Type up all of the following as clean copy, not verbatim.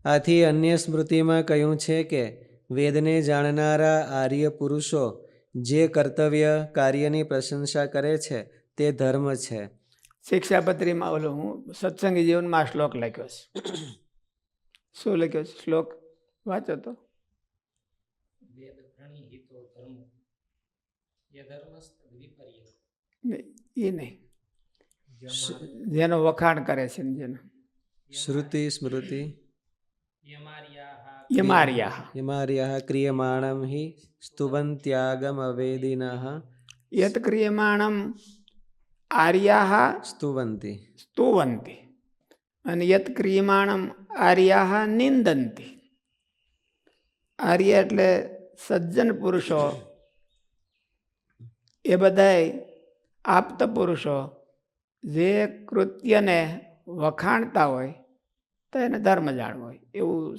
આથી અન્ય સ્મૃતિમાં કહ્યું છે કે વેદને જાણનારા આર્ય પુરુષો જે કર્તવ્ય કાર્યની પ્રશંસા કરે છે તે ધર્મ છે. શિક્ષાપત્રીમાં ઓલો હું સત્સંગી જીવનમાં આ શ્લોક લખ્યો છે. શું લખ્યો છે શ્લોક? વાંચો તો. એ નહીં, જેનો વખાણ કરે છે ને જેનો શ્રુતિ સ્મૃતિ યમાર્યા ક્રિયમાણમ હિ સ્તુવંત્યાગમ અવેદિનઃ યત ક્રિયમાણમ આર્યા સ્તુવંતિ સ્તુવંતિ અને યત ક્રિયમાણમ આર્યા નિંદંતિ. આર્ય એટલે સજ્જન પુરુષો, એ બધાય આપ્ત પુરુષો જે કૃત્યને વખાણતા હોય તો એને ધર્મ જાણવો હોય, એવું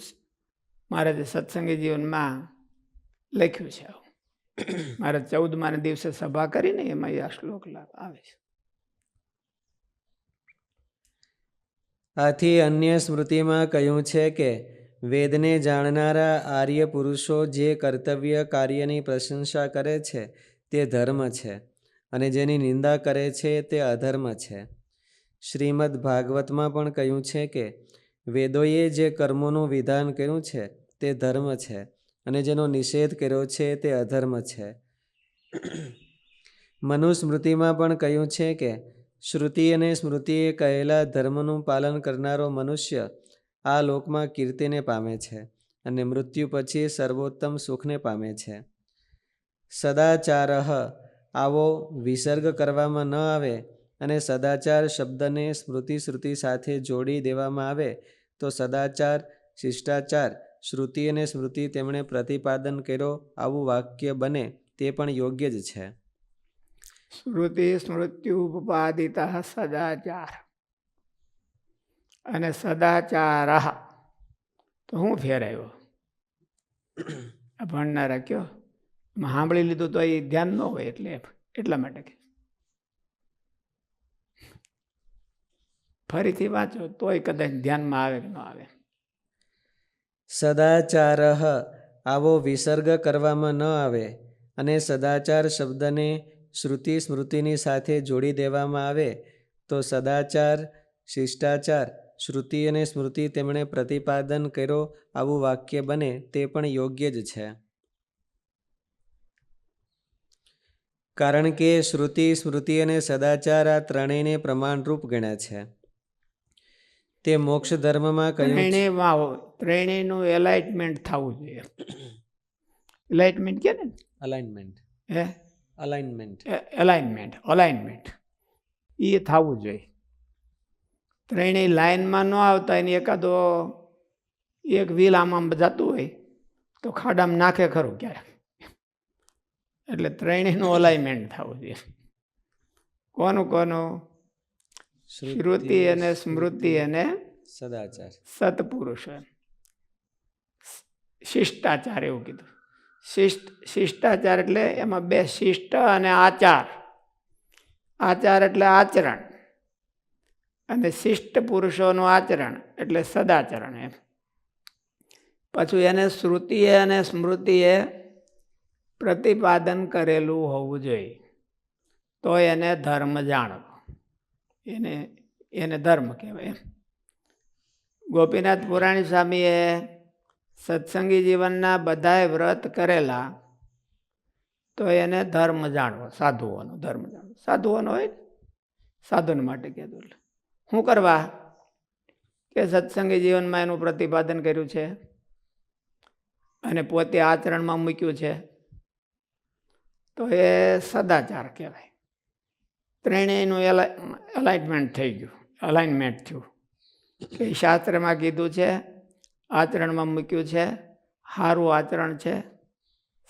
મારે સત્સંગી જીવનમાં લખ્યું છે. મારે 14મા દિવસે સભા કરીને એમાં આ શ્લોક આવે છે. આથી અન્ય સ્મૃતિમાં કહ્યું છે કે વેદને જાણનારા આર્ય પુરુષો જે કર્તવ્ય કાર્યની પ્રશંસા કરે છે તે ધર્મ છે અને જેની નિંદા કરે છે તે અધર્મ છે. શ્રીમદ ભાગવતમાં પણ કહ્યું છે કે વેદોએ જે કર્મોનું વિધાન કર્યું છે તે ધર્મ છે અને જેનો નિષેધ કર્યો છે તે અધર્મ છે. મનુસ્મૃતિમાં પણ કહ્યું છે કે શ્રુતિ અને સ્મૃતિએ કહેલા ધર્મનું પાલન કરનારો મનુષ્ય આ લોકમાં કીર્તિને પામે છે અને મૃત્યુ પછી સર્વોત્તમ સુખને પામે છે. સદાચાર આવો વિસર્ગ કરવામાં ન આવે અને સદાચાર શબ્દને સ્મૃતિ શ્રુતિ સાથે જોડી દેવામાં આવે તો સદાચાર, શિષ્ટાચાર, શ્રુતિ અને સ્મૃતિ તેમણે પ્રતિપાદન કર્યો આવું વાક્ય બને તે પણ યોગ્ય જ છે. શ્રુતિ સ્મૃત્યુપપાદિતઃ સદાચાર અને સદાચાર તો હું ફેરાયો ભણનારા કયો સાંભળી લીધું તો એ ધ્યાન ન હોય એટલા માટે ફરીથી વાંચો તોય કદાચ ધ્યાનમાં આવે કે ન આવે. સદાચાર આવો વિસર્ગ કરવામાં ન આવે અને સદાચાર શબ્દને શ્રુતિ સ્મૃતિની સાથે જોડી દેવામાં આવે તો સદાચાર, શિષ્ટાચાર, શ્રુતિ અને સ્મૃતિ તેમણે પ્રતિપાદન કર્યો આવું વાક્ય બને તે પણ યોગ્ય જ છે. કારણ કે શ્રુતિ, સ્મૃતિ અને સદાચાર આ ત્રણેયને પ્રમાણરૂપ ગણ્યા છે. તે મોક્ષ ધર્મમાં કહ્યું ત્રણેયનું એલાઇટમેન્ટ થવું જોઈએ. એલાઇટમેન્ટ કે ને અલાઇનમેન્ટ એ થવું જોઈએ. ત્રણેય લાઈનમાં ન આવતા એને એકાદો એક વ્હીલ આમ જતું હોય તો ખાડામાં નાખે ખરું ક્યારેક. એટલે ત્રણેયનું અલાઇનમેન્ટ થવું જોઈએ. કોનું? શ્રુતિ અને સ્મૃતિ અને સદાચાર, સત્પુરુષ, શિષ્ટાચાર એવું કીધું. શિષ્ટાચાર એટલે એમાં બે શિષ્ટ અને આચાર. આચાર એટલે આચરણ અને શિષ્ટ પુરુષોનું આચરણ એટલે સદાચરણ. એમ પાછું એને શ્રુતિએ અને સ્મૃતિએ પ્રતિપાદન કરેલું હોવું જોઈએ તો એને ધર્મ જાણવો, એને ધર્મ કહેવાય. ગોપીનાથ પુરાણી સ્વામીએ સત્સંગી જીવનના બધાય વ્રત કરેલા તો એને ધર્મ જાણવો, સાધુઓનો ધર્મ જાણવો. સાધુઓનો હોય ને, સાધુને માટે કહેતું. એટલે શું કરવા કે સત્સંગી જીવનમાં એનું પ્રતિપાદન કર્યું છે અને પોતે આચરણમાં મૂક્યું છે તો એ સદાચાર કહેવાય. ત્રણેયનું અલાઇનમેન્ટ થઈ ગયું, અલાઇનમેન્ટ થયું. એ શાસ્ત્રમાં કીધું છે, આચરણમાં મૂક્યું છે, સારું આચરણ છે,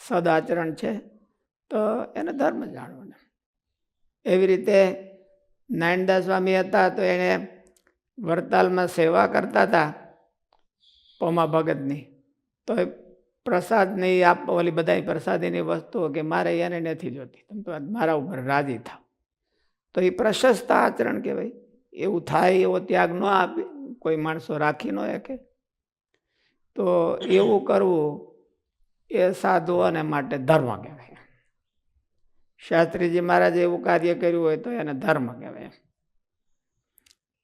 સદાચરણ છે તો એને ધર્મ જાણવાનો. એવી રીતે નારાયણદાસ સ્વામી હતા તો એને વડતાલમાં સેવા કરતા હતા પોમા ભગતની. તો એ પ્રસાદની ઓલી બધા પ્રસાદીની વસ્તુઓ કે મારે એને નથી જોતી, તમે તો મારા ઉપર રાજી થાવ. તો એ પ્રશસ્ત આચરણ કહેવાય. એવું થાય એવો ત્યાગ ન આપે કોઈ માણસો રાખી ન શકે. તો એવું કરવું એ સાધુઓને માટે ધર્મ કહેવાય. શાસ્ત્રીજી મહારાજે એવું કાર્ય કર્યું હોય તો એને ધર્મ કહેવાય.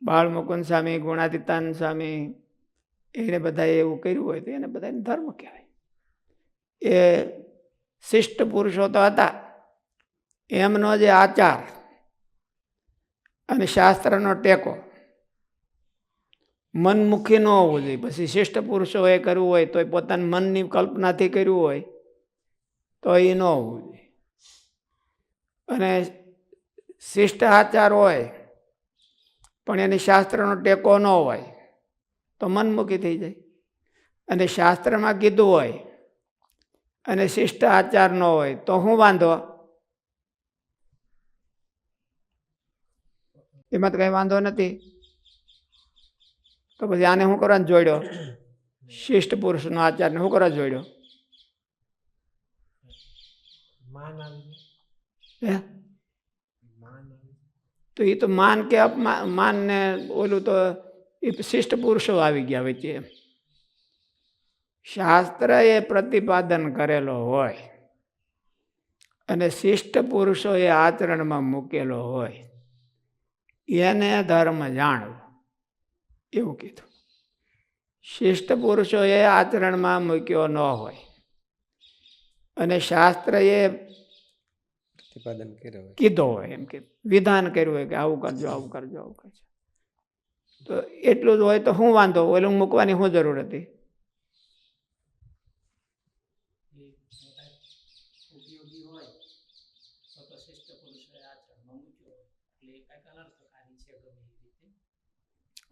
બાળમુકુંદ સ્વામી, ગુણાતીતાન સ્વામી એને બધાએ એવું કર્યું હોય તો એને બધાને ધર્મ કહેવાય. એ શિષ્ટ પુરુષો તો હતા, એમનો જે આચાર અને શાસ્ત્રનો ટેકો મનમુખી ન હોવું જોઈએ. પછી શિષ્ટ પુરુષોએ કરવું હોય તો પોતાના મનની કલ્પનાથી કર્યું હોય તો એ ન હોવું જોઈએ. અને શિષ્ટ આચાર હોય પણ એની શાસ્ત્રનો ટેકો ન હોય તો મનમુખી થઈ જાય. અને શાસ્ત્રમાં કીધું હોય અને શિષ્ટ આચાર ન હોય તો શું વાંધો? એમાં તો કઈ વાંધો નથી. તો પછી આને શું કરવાનું જોડ્યો? શિષ્ટ પુરુષનો આચારને શું કરવા જોડ્યો? તો એ તો માન કે માન ને ઓલું તો એ શિષ્ટ પુરુષો આવી ગયા વચ્ચે. શાસ્ત્ર એ પ્રતિપાદન કરેલો હોય અને શિષ્ટ પુરુષો એ આચરણમાં મૂકેલો હોય એને ધર્મ જાણવું એવું કીધું. શિષ્ટ પુરુષો એ આચરણમાં મૂક્યો ન હોય અને શાસ્ત્ર એ પ્રતિપાદન કર્યું હોય, કીધો હોય, એમ કે વિધાન કર્યું હોય કે આવું કરજો, આવું કરજો, આવું કરજો, તો એટલું જ હોય તો શું વાંધો? ઓલું મૂકવાની શું જરૂર હતી?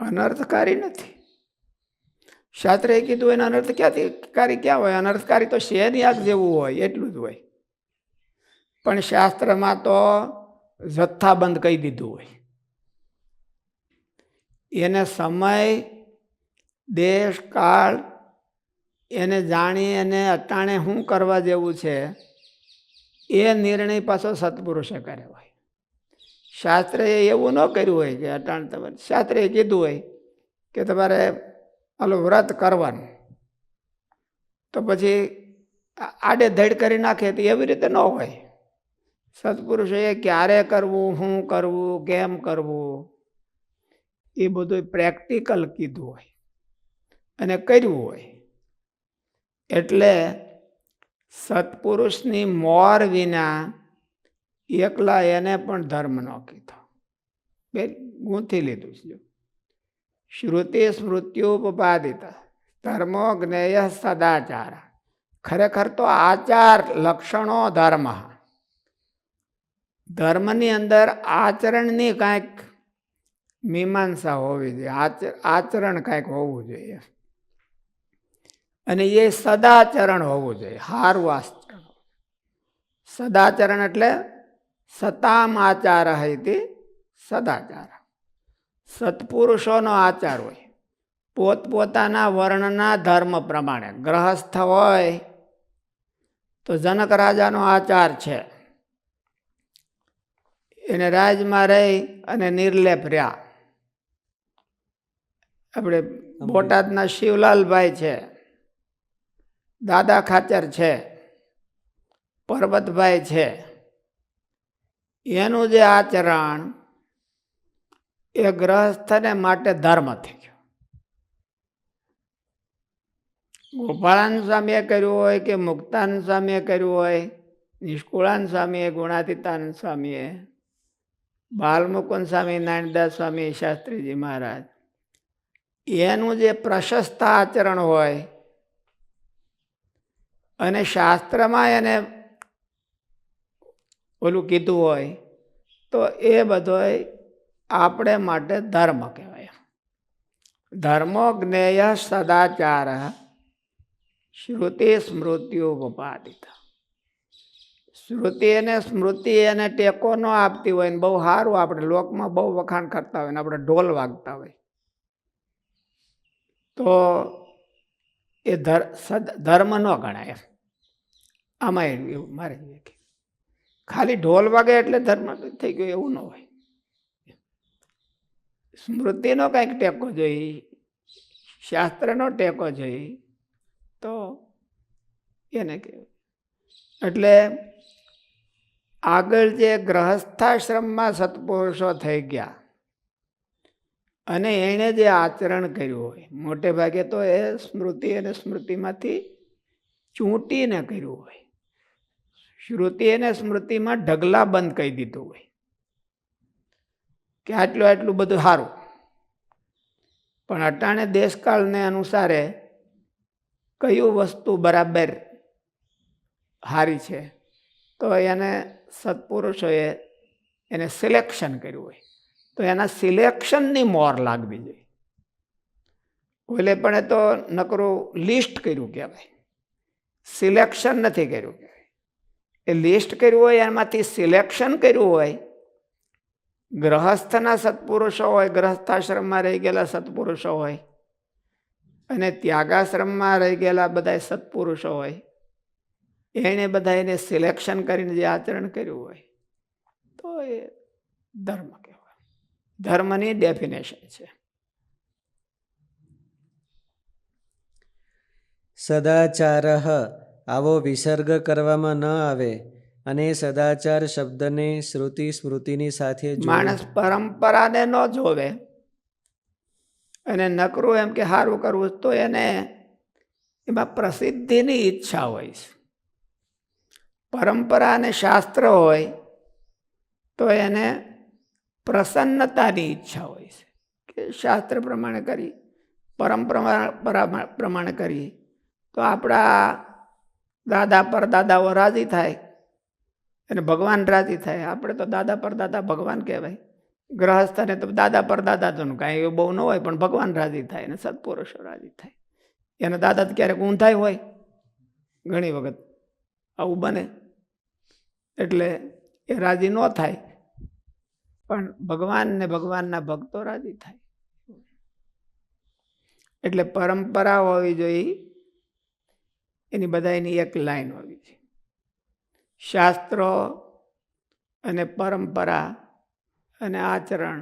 અનર્થકારી નથી. શાસ્ત્રએ કીધું એને અનર્થ ક્યાંથી કારી ક્યાં હોય? અનર્થકારી તો શેરની આગ જેવું હોય એટલું જ હોય. પણ શાસ્ત્રમાં તો જથ્થાબંધ કહી દીધું હોય. એને સમય, દેશ, કાળ એને જાણી અને અટાણે શું કરવા જેવું છે એ નિર્ણય પાછો સત્પુરુષે કર્યો હોય. શાસ્ત્રએ એવું ન કર્યું હોય કે અટાણ તમારે, શાસ્ત્રએ કીધું હોય કે તમારે આલું વ્રત કરવાનું, તો પછી આડે ધડ કરી નાખે તો એવી રીતે ન હોય. સત્પુરુષોએ ક્યારે કરવું, શું કરવું, કેમ કરવું એ બધું પ્રેક્ટિકલ કીધું હોય અને કર્યું હોય. એટલે સત્પુરુષની મોર વિના એકલા એને પણ ધર્મ ન કીધો. બે ગૂંથી લીધું છે. શ્રુતિ સ્મૃત્યુપપાદિત ધર્મો જ્ઞેય સદાચાર. ખરેખર તો આચાર લક્ષણો ધર્મ. ધર્મની અંદર આચરણની કાંઈક મીમાંસા હોવી જોઈએ, આચરણ કાંઈક હોવું જોઈએ અને એ સદાચરણ હોવું જોઈએ, સારું આચરણ. સદાચરણ એટલે સતામ આચાર હતી સદાચાર. સત્પુરુષોનો આચાર હોય પોતપોતાના વર્ણના ધર્મ પ્રમાણે. ગ્રહસ્થ હોય તો જનક રાજાનો આચાર છે, એને રાજમાં રહી અને નિર્લેપ રહ્યા. આપણે બોટાદના શિવલાલભાઈ છે, દાદા ખાચર છે, પરબતભાઈ છે, એનું જે આચરણ એ ગ્રહસ્થને માટે ધર્મ થઈ ગયો. ગોપાળાન સ્વામીએ કર્યું હોય કે મુક્તાન સ્વામીએ કર્યું હોય, નિષ્કુળાન સ્વામીએ, ગુણાતીતાન સ્વામીએ, બાલમુકુંદ સ્વામી, નારાયણદાસ સ્વામી, શાસ્ત્રીજી મહારાજ, એનું જે પ્રશસ્ત આચરણ હોય અને શાસ્ત્રમાં એને ઓલું કીધું હોય તો એ બધો આપણે માટે ધર્મ કહેવાય. ધર્મો જ્ઞેય સદાચાર શ્રુતિ સ્મૃત્યુપપાદિત. શ્રુતિ અને સ્મૃતિ એને ટેકો ન આપતી હોય ને બહુ સારું આપણે લોકમાં બહુ વખાણ કરતા હોય ને આપણે ઢોલ વાગતા હોય તો એ ધર્મ ન ગણાય. આમાં એવું મારે ખાલી ઢોલ વાગે એટલે ધર્મ થઈ ગયો એવું ન હોય. સ્મૃતિનો કંઈક ટેકો જોઈ, શાસ્ત્રનો ટેકો જોઈ, તો એને કહેવાય. એટલે આગળ જે ગ્રહસ્થાશ્રમમાં સત્પુરુષો થઈ ગયા અને એણે જે આચરણ કર્યું હોય, મોટે ભાગે તો એ સ્મૃતિ અને સ્મૃતિમાંથી ચૂંટીને કર્યું હોય. શ્રુતિ અને સ્મૃતિમાં ઢગલા બંધ કહી દીધું હોય કે આટલું આટલું બધું સારું, પણ અટાણે દેશકાળને અનુસારે કયું વસ્તુ બરાબર સારી છે તો એને સત્પુરુષોએ એને સિલેક્શન કર્યું હોય, તો એના સિલેક્શનની મોર લાગવી જોઈએ. ઓલે પણ એ તો નકરું લિસ્ટ કર્યું કહેવાય, સિલેક્શન નથી કર્યું કહેવાય. એ લિસ્ટ કર્યું હોય એમાંથી સિલેક્શન કર્યું હોય. ગ્રહસ્થના સત્પુરુષો હોય, ગ્રહસ્થાશ્રમમાં રહી ગયેલા સત્પુરુષો હોય અને ત્યાગાશ્રમમાં રહી ગયેલા બધા સત્પુરુષો હોય, એણે બધા એને સિલેક્શન કરીને જે આચરણ કર્યું હોય તો એ ધર્મ કહેવાય. ધર્મની ડેફિનેશન છે. સદાચાર આવો વિસર્ગ કરવામાં ન આવે અને સદાચાર શબ્દને શ્રુતિ સ્મૃતિની સાથે માણસ પરંપરાને ન જોવે અને નકરું એમ કે સારું કરવું તો એને એમાં પ્રસિદ્ધિની ઈચ્છા હોય છે. પરંપરા અને શાસ્ત્ર હોય તો એને પ્રસન્નતાની ઈચ્છા હોય છે કે શાસ્ત્ર પ્રમાણે કરી, પરંપરા પ્રમાણે કરી તો આપણા દાદા પરદાદાઓ રાજી થાય અને ભગવાન રાજી થાય. આપણે તો દાદા પરદાદા ભગવાન કહેવાય. ગ્રહસ્થને તો દાદા પરદાદા તો કાંઈ એવું બહુ ન હોય, પણ ભગવાન રાજી થાય અને સત્પુરુષો રાજી થાય. એના દાદા તો ક્યારેક ઊંધાય હોય, ઘણી વખત આવું બને, એટલે એ રાજી ન થાય, પણ ભગવાન ને ભગવાનના ભક્તો રાજી થાય. એટલે પરંપરા હોવી જોઈએ, એની બધાની એક લાઈન હોવી છે. શાસ્ત્રો અને પરંપરા અને આચરણ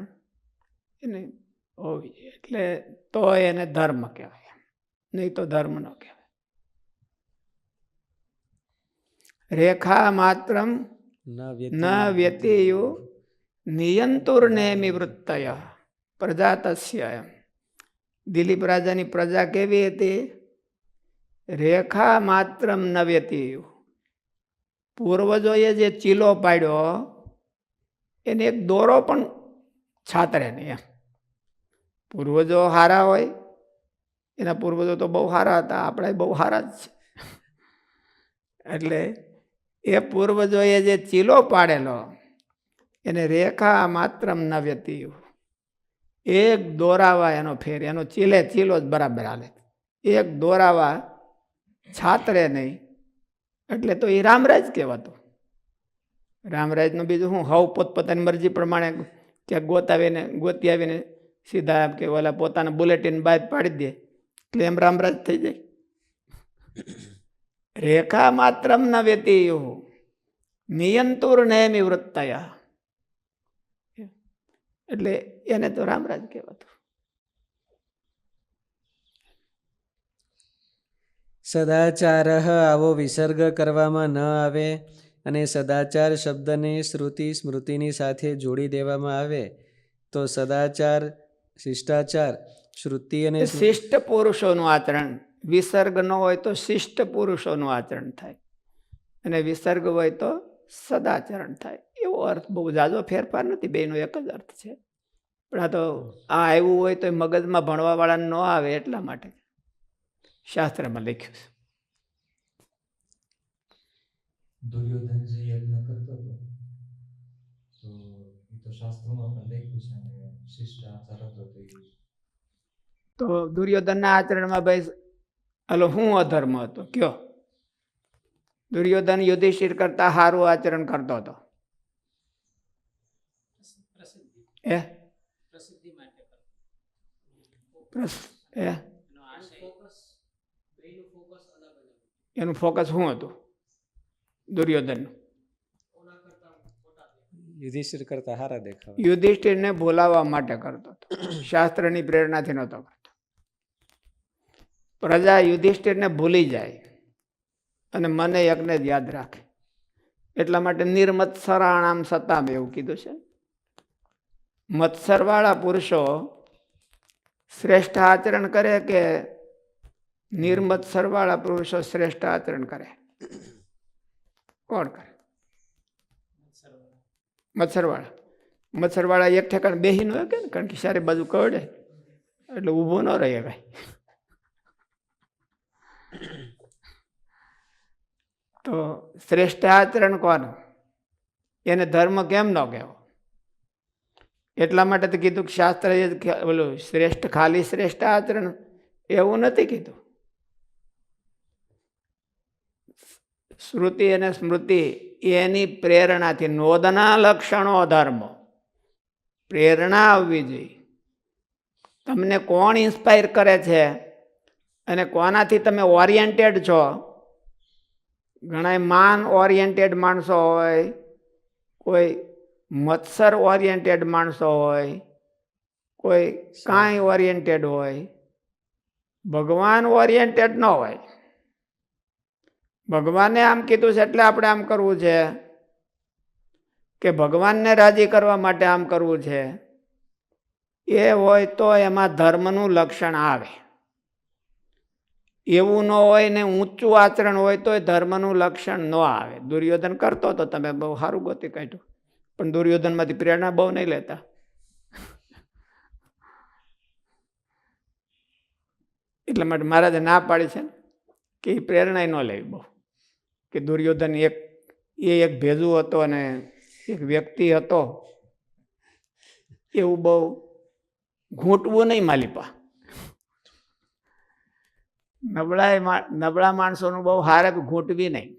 એને હોવી જોઈએ, એટલે તો એને ધર્મ કહેવાય, નહીં તો ધર્મ ન કહેવાય. રેખા માત્રમ ન વ્યતિયુ નિયંતુર્નેમિ વૃત્તય પ્રજાતસ્ય. દિલીપ રાજાની પ્રજા કેવી હતી? રેખા માત્રમ ન વ્યતિયુ. પૂર્વજોએ જે ચીલો પાડ્યો એને એક દોરો પણ છાતરે નહીં. પૂર્વજો હારા હોય, એના પૂર્વજો તો બહુ સારા હતા, આપણે બહુ સારા જ છે. એટલે એ પૂર્વજોએ જે ચીલો પાડેલો એને રેખા માત્રમ ન વ્યતિયુ. એક દોરાવા એનો ફેર, એનો ચીલો જ બરાબર હાલે, એક દોરાવા છાતરે નહીં. એટલે તો એ રામરાજ કહેવાતો. રામરાજનું બીજું હું, હવ પોતપોતાની મરજી પ્રમાણે ક્યાંક ગોતી આવીને સીધા કે ઓલા પોતાના બુલેટિન બહાર પાડી દે એટલે એમ રામરાજ થઈ જાય. રેખા માત્રમ ન વ્યતિયુ નિયંતુર્નેમિ વૃત્તય. એટલે એને તો રામરાજ કહેવાતું. સદાચાર આવો વિસર્ગ કરવામાં ન આવે અને સદાચાર શબ્દને શ્રુતિ સ્મૃતિની સાથે જોડી દેવામાં આવે તો સદાચાર, શિષ્ટાચાર, શ્રુતિ અને શિષ્ટ પુરુષોનું આચરણ. વિસર્ગ ન હોય તો શિષ્ટ પુરુષોનું આચરણ થાય અને વિસર્ગ હોય તો સદાચરણ થાય. એવો અર્થ બહુ જાજો ફેરફાર નથી, બેનો એક જ અર્થ છે. પણ આ તો આ આવ્યું હોય તો મગજમાં ભણવા વાળાને ન આવે એટલા માટે શાસ્ત્રમાં લખ્યું છે. દુર્યોધન જે યજ્ઞ કરતો હતો તો એ તો શાસ્ત્રોમાં પણ લખ્યું છે અને શિષ્ટાચાર હતો તો દુર્યોધનના આચરણમાં ભાઈ હલો શું અધર્મ હતો કયો? દુર્યોધન યુધિષ્ઠિર કરતા સારું આચરણ કરતો હતો. એનું ફોકસ શું હતું દુર્યોધનનું? યુધિષ્ઠિર કરતા હારા દેખાવ. યુધિષ્ઠિરને બોલાવવા માટે કરતો હતો, શાસ્ત્રની પ્રેરણાથી નહોતો કરતો. પ્રજા યુધિષ્ઠિરને ભૂલી જાય અને મને એકને જ યાદ રાખે. એટલા માટે નિર્મત્સરાણામ સતામ એવું કીધું છે. મત્સરવાળા પુરુષો શ્રેષ્ઠ આચરણ કરે કે નિર્મત્સરવાળા પુરુષો શ્રેષ્ઠ આચરણ કરે? કોણ કરે? મત્સરવાળા. મત્સરવાળા એક ઠેકાણે બેસી ન શકે ને, કારણ કે સારી બાજુ કરડે એટલે ઊભો ન રહે ભાઈ. તો શ્રેષ્ઠ આચરણ કોનું? એને ધર્મ કેમ ન કહેવો? એટલા માટે તો કીધું કે શાસ્ત્ર ઓલું શ્રેષ્ઠ ખાલી શ્રેષ્ઠ આચરણ એવું નથી કીધું. શ્રુતિ અને સ્મૃતિ એની પ્રેરણાથી નોદના લક્ષણો ધર્મો પ્રેરણા આવવી જોઈએ. તમને કોણ ઇન્સ્પાયર કરે છે અને કોનાથી તમે ઓરિએન્ટેડ છો? ઘણા માન ઓરિએન્ટેડ માણસો હોય, કોઈ મત્સર ઓરિએન્ટેડ માણસો હોય, કોઈ કાંઈ ઓરિએન્ટેડ હોય. ભગવાન ઓરિએન્ટેડ ન હોય. ભગવાને આમ કીધું છે એટલે આપણે આમ કરવું છે, કે ભગવાનને રાજી કરવા માટે આમ કરવું છે, એ હોય તો એમાં ધર્મનું લક્ષણ આવે. એવું ન હોય ને ઊંચું આચરણ હોય તો ધર્મનું લક્ષણ ન આવે. દુર્યોધન કરતો તો તમે બહુ સારું ગોતી કાઢ્યું, પણ દુર્યોધનમાંથી પ્રેરણા બહુ નહીં લેતા. એટલા માટે મહારાજે ના પાડી છે કે એ પ્રેરણા ન લેવી બહુ. કે દુર્યોધન એક ભેજુ હતો અને એક વ્યક્તિ હતો, એવું બહુ ઘૂંટવું નહીં માલિપા. નબળા માણસોનું બહુ હારે ઘૂંટવી નહીં.